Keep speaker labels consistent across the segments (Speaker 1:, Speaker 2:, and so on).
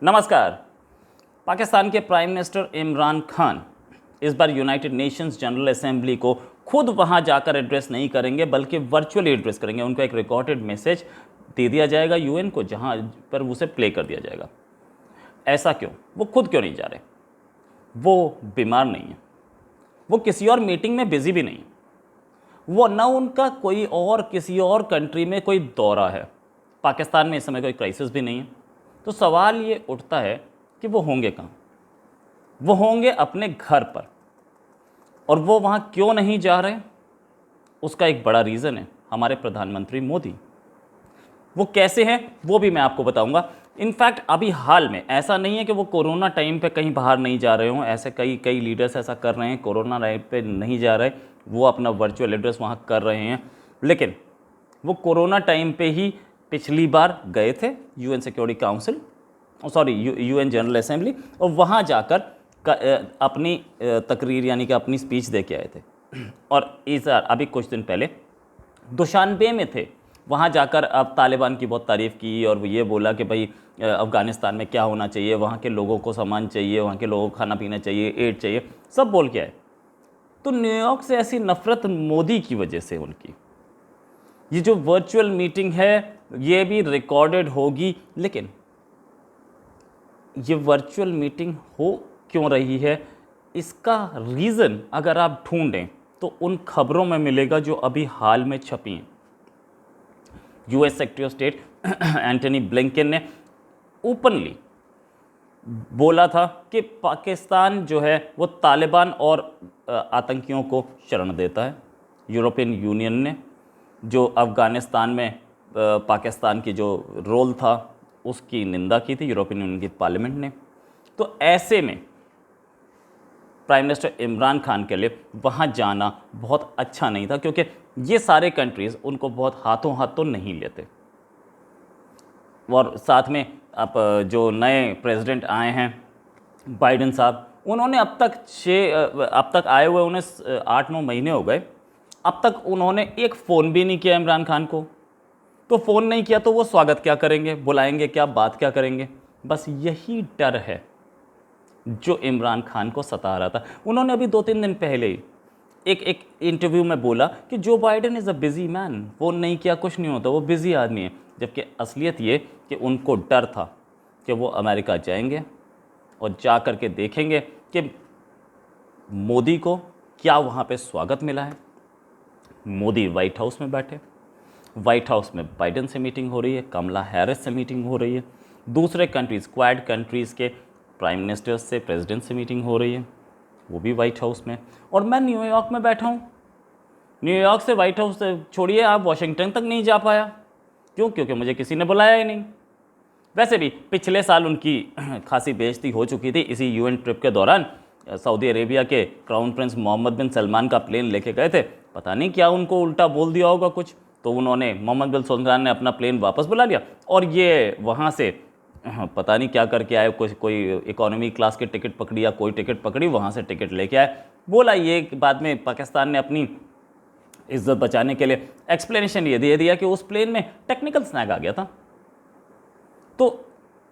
Speaker 1: नमस्कार। पाकिस्तान के prime minister Imran Khan इस बार यूनाइटेड नेशंस जनरल असेंबली को खुद वहां जाकर एड्रेस नहीं करेंगे बल्कि वर्चुअली एड्रेस करेंगे। उनको एक रिकॉर्डेड मैसेज दे दिया जाएगा यूएन को, जहां पर उसे प्ले कर दिया जाएगा। ऐसा क्यों? वो खुद क्यों नहीं जा रहे? वो बीमार नहीं है, वो किसी और मीटिंग में बिजी भी नहीं है, वो ना उनका कोई और किसी और कंट्री में कोई दौरा है। पाकिस्तान में इस समय कोई क्राइसिस भी नहीं है। तो सवाल ये उठता है कि वो होंगे कहाँ? वो होंगे अपने घर पर। और वो वहाँ क्यों नहीं जा रहे? उसका एक बड़ा रीज़न है हमारे प्रधानमंत्री मोदी। वो कैसे हैं वो भी मैं आपको बताऊंगा। इनफैक्ट अभी हाल में ऐसा नहीं है कि वो कोरोना टाइम पे कहीं बाहर नहीं जा रहे हों। ऐसे कई लीडर्स ऐसा कर रहे हैं, कोरोना टाइम पे नहीं जा रहे, वो अपना वर्चुअल एड्रेस वहाँ कर रहे हैं। लेकिन वो कोरोना टाइम पे ही पिछली बार गए थे UN security council, UN general assembly, और वहाँ जाकर अपनी तकरीर यानी कि अपनी स्पीच दे के आए थे। और इस अभी कुछ दिन पहले दुशानबे में थे। वहाँ जाकर अब तालिबान की बहुत तारीफ़ की और वो ये बोला कि भाई अफ़गानिस्तान में क्या होना चाहिए, वहाँ के लोगों को सामान चाहिए, वहाँ के लोगों को खाना पीना चाहिए, एड चाहिए, सब बोल के आए। तो न्यूयॉर्क से ऐसी नफ़रत मोदी की वजह से उनकी ये जो वर्चुअल मीटिंग है ये भी रिकॉर्डेड होगी। लेकिन ये वर्चुअल मीटिंग हो क्यों रही है, इसका रीज़न अगर आप ढूंढें तो उन खबरों में मिलेगा जो अभी हाल में छपी हैं। US secretary of state Antony Blinken ने ओपनली बोला था कि पाकिस्तान जो है वो तालिबान और आतंकियों को शरण देता है। यूरोपियन यूनियन ने जो अफ़गानिस्तान में पाकिस्तान की जो रोल था उसकी निंदा की थी, यूरोपियन यूनियन की पार्लियामेंट ने। तो ऐसे में प्राइम मिनिस्टर इमरान खान के लिए वहाँ जाना बहुत अच्छा नहीं था, क्योंकि ये सारे कंट्रीज़ उनको बहुत हाथों हाथ तो नहीं लेते। और साथ में अब जो नए प्रेसिडेंट आए हैं बाइडेन साहब, उन्होंने अब तक आए हुए उन्हें 8-9 महीने हो गए, अब तक उन्होंने एक फ़ोन भी नहीं किया इमरान खान को। तो फ़ोन नहीं किया तो वो स्वागत क्या करेंगे, बुलाएंगे क्या, बात क्या करेंगे? बस यही डर है जो इमरान खान को सता रहा था। उन्होंने अभी 2-3 दिन पहले ही एक इंटरव्यू में बोला कि Joe Biden is a busy man, phone नहीं किया कुछ नहीं होता, वो बिज़ी आदमी है। जबकि असलियत ये कि उनको डर था कि वो अमेरिका जाएंगे और जा कर के देखेंगे कि मोदी को क्या वहाँ पे स्वागत मिला है। मोदी वाइट हाउस में बैठे, वाइट हाउस में बाइडेन से मीटिंग हो रही है, कमला हैरिस से मीटिंग हो रही है, दूसरे कंट्रीज़ क्वाड कंट्रीज़ के प्राइम मिनिस्टर्स से, प्रेसिडेंट से मीटिंग हो रही है, वो भी वाइट हाउस में। और मैं न्यूयॉर्क में बैठा हूँ। न्यूयॉर्क से वाइट हाउस से छोड़िए, आप वाशिंगटन तक नहीं जा पाया। क्यों? क्योंकि मुझे किसी ने बुलाया ही नहीं। वैसे भी पिछले साल उनकी खासी बेइज्जती हो चुकी थी। इसी यूएन ट्रिप के दौरान सऊदी अरेबिया के क्राउन प्रिंस मोहम्मद बिन सलमान का प्लेन लेके गए थे। पता नहीं क्या उनको उल्टा बोल दिया होगा कुछ, तो उन्होंने मोहम्मद बिन सलमान ने अपना प्लेन वापस बुला लिया और ये वहाँ से पता नहीं क्या करके आए, कोई इकोनॉमी क्लास की टिकट पकड़ी या कोई टिकट पकड़ी, वहाँ से टिकट लेके आए। बोला ये बाद में पाकिस्तान ने अपनी इज्जत बचाने के लिए एक्सप्लेनेशन ये दे दिया कि उस प्लेन में टेक्निकल स्नैग आ गया था। तो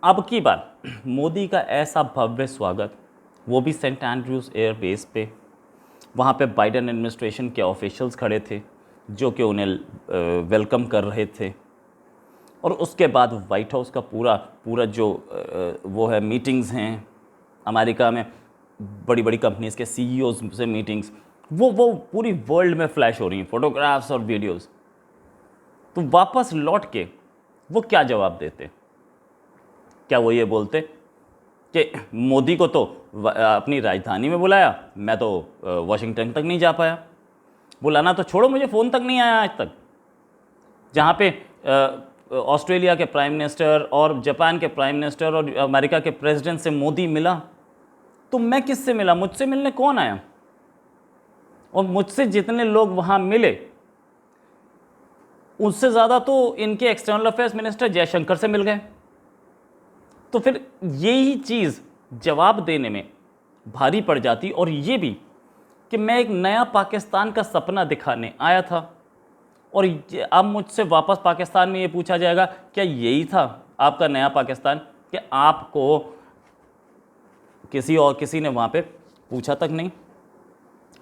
Speaker 1: अब की बार मोदी का ऐसा भव्य स्वागत, वो भी सेंट एंड्रयूज़ एयरबेस पे, वहाँ पे बाइडेन एडमिनिस्ट्रेशन के ऑफिशियल्स खड़े थे जो कि उन्हें वेलकम कर रहे थे। और उसके बाद वाइट हाउस का पूरा जो वो है मीटिंग्स हैं अमेरिका में, बड़ी बड़ी कंपनीज़ के सीईओज़ से मीटिंग्स, वो पूरी वर्ल्ड में फ्लैश हो रही हैं, फ़ोटोग्राफ्स और वीडियोस। तो वापस लौट के वो क्या जवाब देते? क्या वो ये बोलते कि मोदी को तो अपनी राजधानी में बुलाया, मैं तो वाशिंगटन तक नहीं जा पाया? बुलाना तो छोड़ो, मुझे फ़ोन तक नहीं आया आज तक। जहाँ पे ऑस्ट्रेलिया के प्राइम मिनिस्टर और जापान के प्राइम मिनिस्टर और अमेरिका के प्रेसिडेंट से मोदी मिला, तो मैं किससे मिला? मुझसे मिलने कौन आया? और मुझसे जितने लोग वहाँ मिले उससे ज़्यादा तो इनके एक्सटर्नल अफेयर्स मिनिस्टर जयशंकर से मिल गए। तो फिर यही चीज़ जवाब देने में भारी पड़ जाती। और ये भी कि मैं एक नया पाकिस्तान का सपना दिखाने आया था और अब मुझसे वापस पाकिस्तान में ये पूछा जाएगा क्या यही था आपका नया पाकिस्तान? कि आपको किसी ने वहाँ पे पूछा तक नहीं।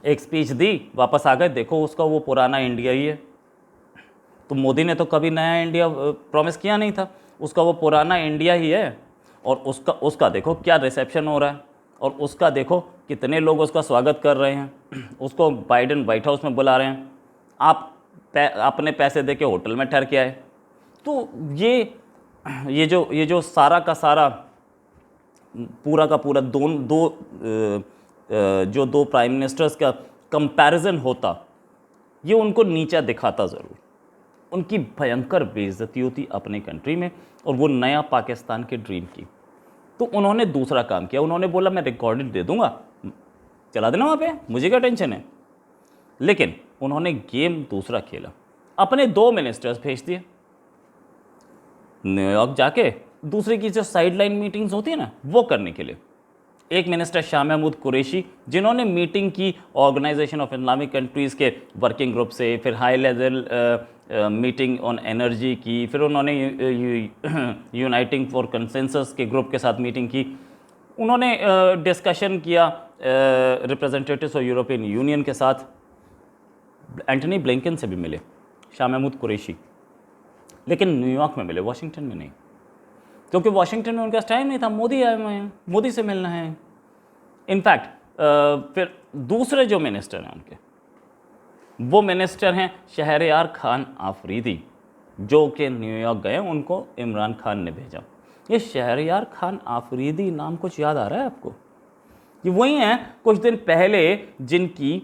Speaker 1: एक स्पीच दी, वापस आ गए, देखो उसका वो पुराना इंडिया ही है। तो मोदी ने तो कभी नया इंडिया प्रॉमिस किया नहीं था, उसका वो पुराना इंडिया ही है। और उसका देखो क्या रिसेप्शन हो रहा है, और उसका देखो कितने लोग उसका स्वागत कर रहे हैं। उसको बाइडेन व्हाइट हाउस में बुला रहे हैं, आप अपने पैसे दे के होटल में ठहर के आए। तो ये जो सारा का सारा पूरा का पूरा जो दो प्राइम मिनिस्टर्स का कंपैरिजन होता, ये उनको नीचा दिखाता ज़रूर। उनकी भयंकर बेइज्जती होती अपने कंट्री में, और वो नया पाकिस्तान के ड्रीम की। तो उन्होंने दूसरा काम किया, उन्होंने बोला मैं रिकॉर्डेड दे दूंगा, चला देना वहाँ पे, मुझे क्या टेंशन है। लेकिन उन्होंने गेम दूसरा खेला, अपने 2 मिनिस्टर्स भेज दिए न्यूयॉर्क जाके दूसरे की जो साइडलाइन मीटिंग्स होती है ना, वो करने के लिए। एक मिनिस्टर शाह महमूद कुरैशी, जिन्होंने मीटिंग की ऑर्गेनाइजेशन ऑफ इस्लामिक कंट्रीज़ के वर्किंग ग्रुप से, फिर high level meeting on energy की, फिर उन्होंने यूनाइटिंग फॉर कंसेंसस के ग्रुप के साथ मीटिंग की। उन्होंने डिस्कशन किया रिप्रेजेंटेटिव्स ऑफ यूरोपियन यूनियन के साथ। एंटनी ब्लिंकन से भी मिले शाह महमूद कुरैशी, लेकिन न्यूयॉर्क में मिले, वाशिंगटन में नहीं, क्योंकि वाशिंगटन में उनका टाइम नहीं था। मोदी आए हुए हैं, मोदी से मिलना है। इनफैक्ट फिर दूसरे जो मिनिस्टर हैं उनके, वो मिनिस्टर हैं शहरयार खान आफरीदी, जो कि न्यूयॉर्क गए, उनको इमरान खान ने भेजा। ये शहरयार खान आफरीदी नाम कुछ याद आ रहा है आपको? ये वही हैं कुछ दिन पहले जिनकी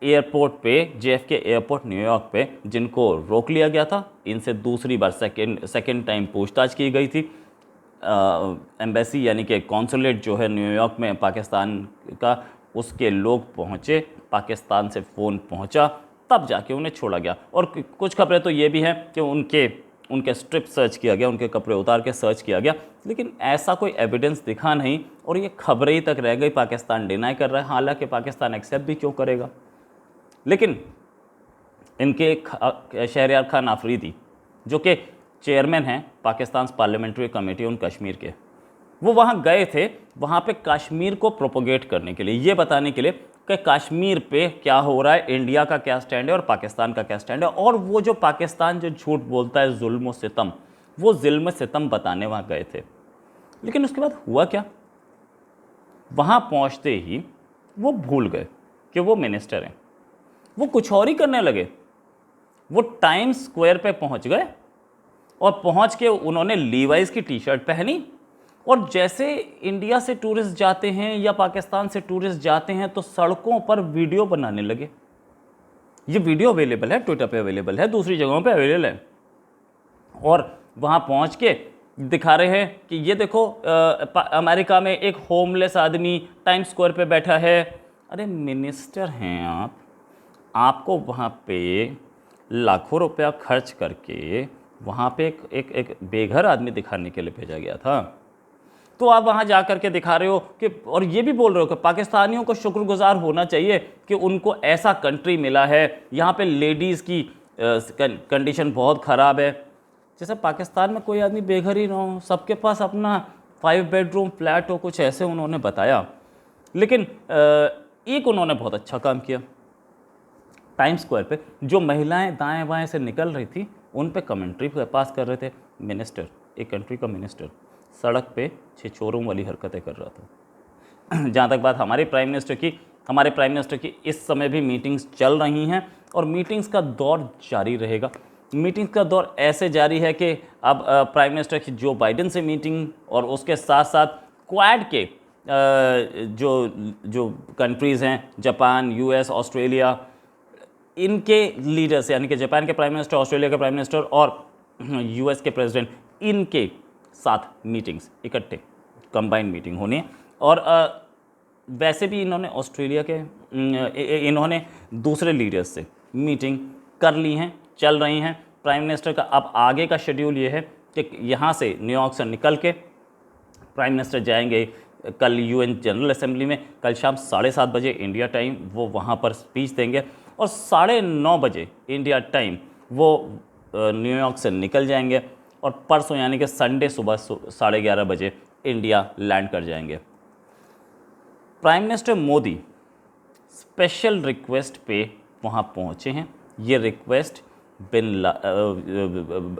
Speaker 1: एयरपोर्ट पे, JFK एयरपोर्ट न्यूयॉर्क पे, जिनको रोक लिया गया था। इनसे दूसरी बार सेकेंड टाइम पूछताछ की गई थी। एम्बेसी यानी कि कॉन्सुलेट जो है न्यूयॉर्क में पाकिस्तान का, उसके लोग पहुँचे, पाकिस्तान से फ़ोन पहुँचा, तब जाके उन्हें छोड़ा गया। और कुछ खबरें तो ये भी हैं कि उनके स्ट्रिप सर्च किया गया, उनके कपड़े उतार के सर्च किया गया, लेकिन ऐसा कोई एविडेंस दिखा नहीं, और ये खबरें ही तक रह गई। पाकिस्तान डिनाई कर रहा है, हालांकि पाकिस्तान एक्सेप्ट भी क्यों करेगा। लेकिन इनके शहरयार खान आफरीदी, जो कि चेयरमैन हैं Pakistan parliamentary committee on Kashmir के, वो वहाँ गए थे, वहाँ पे कश्मीर को प्रोपोगेट करने के लिए, ये बताने के लिए कि कश्मीर पे क्या हो रहा है, इंडिया का क्या स्टैंड है और पाकिस्तान का क्या स्टैंड है। और वो जो पाकिस्तान जो झूठ बोलता है, जुल्म सितम, वो जुल्म सितम बताने वहाँ गए थे। लेकिन उसके बाद हुआ क्या, वहाँ पहुँचते ही वो भूल गए कि वो मिनिस्टर हैं, वो कुछ और ही करने लगे। वो टाइम्स स्क्वायर पे पहुँच गए, और पहुँच के उन्होंने लीवाइस की टी-शर्ट पहनी, और जैसे इंडिया से टूरिस्ट जाते हैं या पाकिस्तान से टूरिस्ट जाते हैं तो सड़कों पर वीडियो बनाने लगे। ये वीडियो अवेलेबल है, ट्विटर पे अवेलेबल है, दूसरी जगहों पे अवेलेबल है। और वहाँ पहुँच के दिखा रहे हैं कि ये देखो अमेरिका में एक होमलेस आदमी टाइम्स स्क्वायर पे बैठा है। अरे मिनिस्टर हैं आप, आपको वहाँ पे लाखों रुपया खर्च करके वहाँ पे एक बेघर आदमी दिखाने के लिए भेजा गया था। तो आप वहाँ जा कर के दिखा रहे हो कि, और ये भी बोल रहे हो कि पाकिस्तानियों को शुक्रगुजार होना चाहिए कि उनको ऐसा कंट्री मिला है, यहाँ पे लेडीज़ की कंडीशन बहुत ख़राब है। जैसे पाकिस्तान में कोई आदमी बेघर ही ना हो, सबके पास अपना 5 बेडरूम फ्लैट हो, कुछ ऐसे उन्होंने बताया। लेकिन एक उन्होंने बहुत अच्छा काम किया, टाइम्स स्क्वायर पे जो महिलाएं दाएं बाएं से निकल रही थी, उन पे कमेंट्री पास कर रहे थे। मिनिस्टर, एक कंट्री का मिनिस्टर सड़क पे छिछोरों वाली हरकतें कर रहा था। जहाँ तक बात हमारे प्राइम मिनिस्टर की इस समय भी मीटिंग्स चल रही हैं, और मीटिंग्स का दौर जारी रहेगा। मीटिंग्स का दौर ऐसे जारी है कि अब प्राइम मिनिस्टर की जो बाइडेन से मीटिंग, और उसके साथ साथ क्वाड के जो कंट्रीज़ हैं, जापान, US, ऑस्ट्रेलिया, इनके लीडर्स, यानी कि जापान के प्राइम मिनिस्टर, ऑस्ट्रेलिया के प्राइम मिनिस्टर और US के प्रेसिडेंट, इनके साथ मीटिंग्स इकट्ठे कंबाइंड मीटिंग होनी है। और वैसे भी इन्होंने ऑस्ट्रेलिया के इन्होंने दूसरे लीडर्स से मीटिंग कर ली हैं, चल रही हैं। प्राइम मिनिस्टर का अब आगे का शेड्यूल ये है कि यहाँ से न्यूयॉर्क से निकल के प्राइम मिनिस्टर जाएंगे कल UN जनरल असेंबली में, कल शाम 7:30 बजे इंडिया टाइम वो वहाँ पर स्पीच देंगे, और 9:30 बजे इंडिया टाइम वो न्यूयॉर्क से निकल जाएंगे। और परसों यानी कि संडे सुबह 11:30 बजे इंडिया लैंड कर जाएंगे। Prime minister Modi special request पे वहाँ पहुँचे हैं। ये रिक्वेस्ट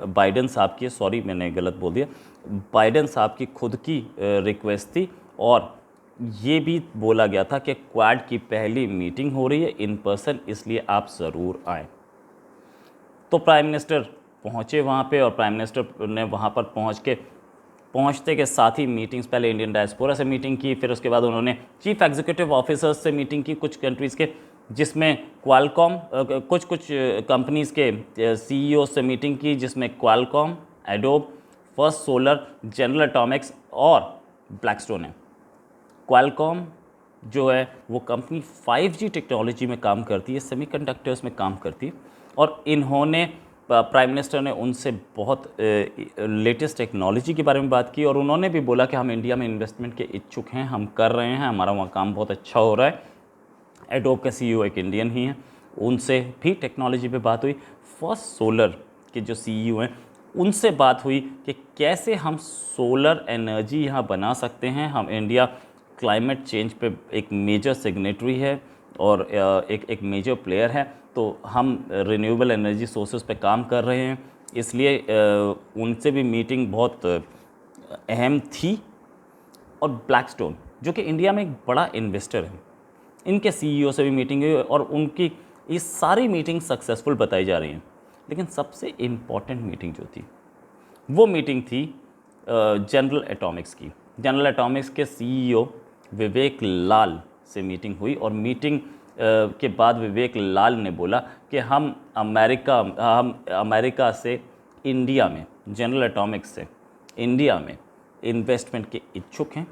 Speaker 1: बाइडेन साहब की, सॉरी मैंने गलत बोल दिया, बाइडेन साहब की खुद की रिक्वेस्ट थी। और ये भी बोला गया था कि क्वाड की पहली मीटिंग हो रही है इन पर्सन, इसलिए आप ज़रूर आएँ। तो प्राइम मिनिस्टर पहुँचे वहाँ पे और प्राइम मिनिस्टर ने वहाँ पर पहुँचते के साथ ही मीटिंग्स, पहले इंडियन डायस्पोरा से मीटिंग की, फिर उसके बाद उन्होंने चीफ एग्जीक्यूटिव ऑफिसर्स से मीटिंग की कुछ कंट्रीज़ के, जिसमें क्वालकॉम, कुछ कंपनीज़ के सीईओ से मीटिंग की, जिसमें Qualcomm, adobe, first solar, general Atomics और ब्लैकस्टोन है। क्वालकॉम जो है वो कंपनी 5G टेक्नोलॉजी में काम करती है, सेमीकंडक्टर्स में काम करती है, और इन्होंने प्राइम मिनिस्टर ने उनसे बहुत लेटेस्ट टेक्नोलॉजी के बारे में बात की, और उन्होंने भी बोला कि हम इंडिया में इन्वेस्टमेंट के इच्छुक हैं, हम कर रहे हैं, हमारा वहाँ काम बहुत अच्छा हो रहा है। एडोब के सीईओ एक इंडियन ही हैं, उनसे भी टेक्नोलॉजी पे बात हुई। फर्स्ट सोलर के जो सीईओ हैं उनसे बात हुई कि कैसे हम सोलर एनर्जी यहाँ बना सकते हैं। हम इंडिया क्लाइमेट चेंज पे एक मेजर सिग्नेटरी है और एक मेजर प्लेयर है, तो हम रिन्यूएबल एनर्जी सोर्सेज पे काम कर रहे हैं, इसलिए उनसे भी मीटिंग बहुत अहम थी। और ब्लैकस्टोन जो कि इंडिया में एक बड़ा इन्वेस्टर है, इनके सीईओ से भी मीटिंग हुई और उनकी ये सारी मीटिंग सक्सेसफुल बताई जा रही हैं। लेकिन सबसे इम्पॉर्टेंट मीटिंग जो थी वो मीटिंग थी जनरल एटॉमिक्स की। जनरल एटॉमिक्स के सीईओ विवेक लाल से मीटिंग हुई, और मीटिंग के बाद विवेक लाल ने बोला कि हम अमेरिका से इंडिया में, जनरल एटॉमिक्स से इंडिया में इन्वेस्टमेंट के इच्छुक हैं।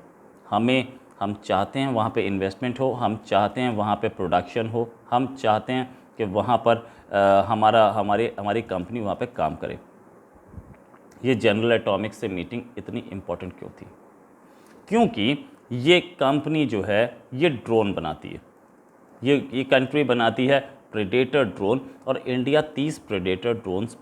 Speaker 1: हम चाहते हैं वहाँ पे इन्वेस्टमेंट हो, हम चाहते हैं वहाँ पे प्रोडक्शन हो, हम चाहते हैं कि वहाँ पर हमारी कंपनी वहाँ पे काम करे। ये जनरल एटॉमिक्स से मीटिंग इतनी इम्पोर्टेंट क्यों थी? क्योंकि ये कंपनी जो है ये ड्रोन बनाती है, ये कंट्री बनाती है प्रेडेटर ड्रोन, और इंडिया 30 प्रेडेटर ड्रोन्स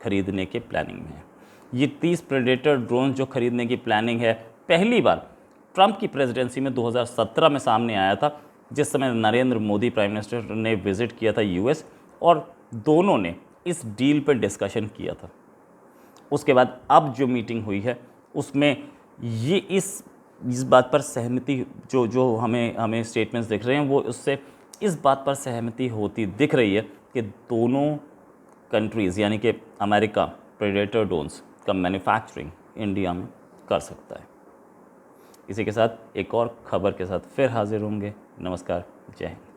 Speaker 1: खरीदने के प्लानिंग में है। ये 30 प्रेडेटर ड्रोन जो खरीदने की प्लानिंग है, पहली बार ट्रंप की प्रेसिडेंसी में 2017 में सामने आया था, जिस समय नरेंद्र मोदी प्राइम मिनिस्टर ने विज़िट किया था यूएस, और दोनों ने इस डील पर डिस्कशन किया था। उसके बाद अब जो मीटिंग हुई है उसमें ये इस बात पर सहमति, जो हमें स्टेटमेंट्स दिख रहे हैं वो उससे इस बात पर सहमति होती दिख रही है कि दोनों कंट्रीज़ यानी कि अमेरिका प्रेडेटर ड्रोन्स का मैन्युफैक्चरिंग इंडिया में कर सकता है। इसी के साथ एक और खबर के साथ फिर हाजिर होंगे। नमस्कार, जय हिंद।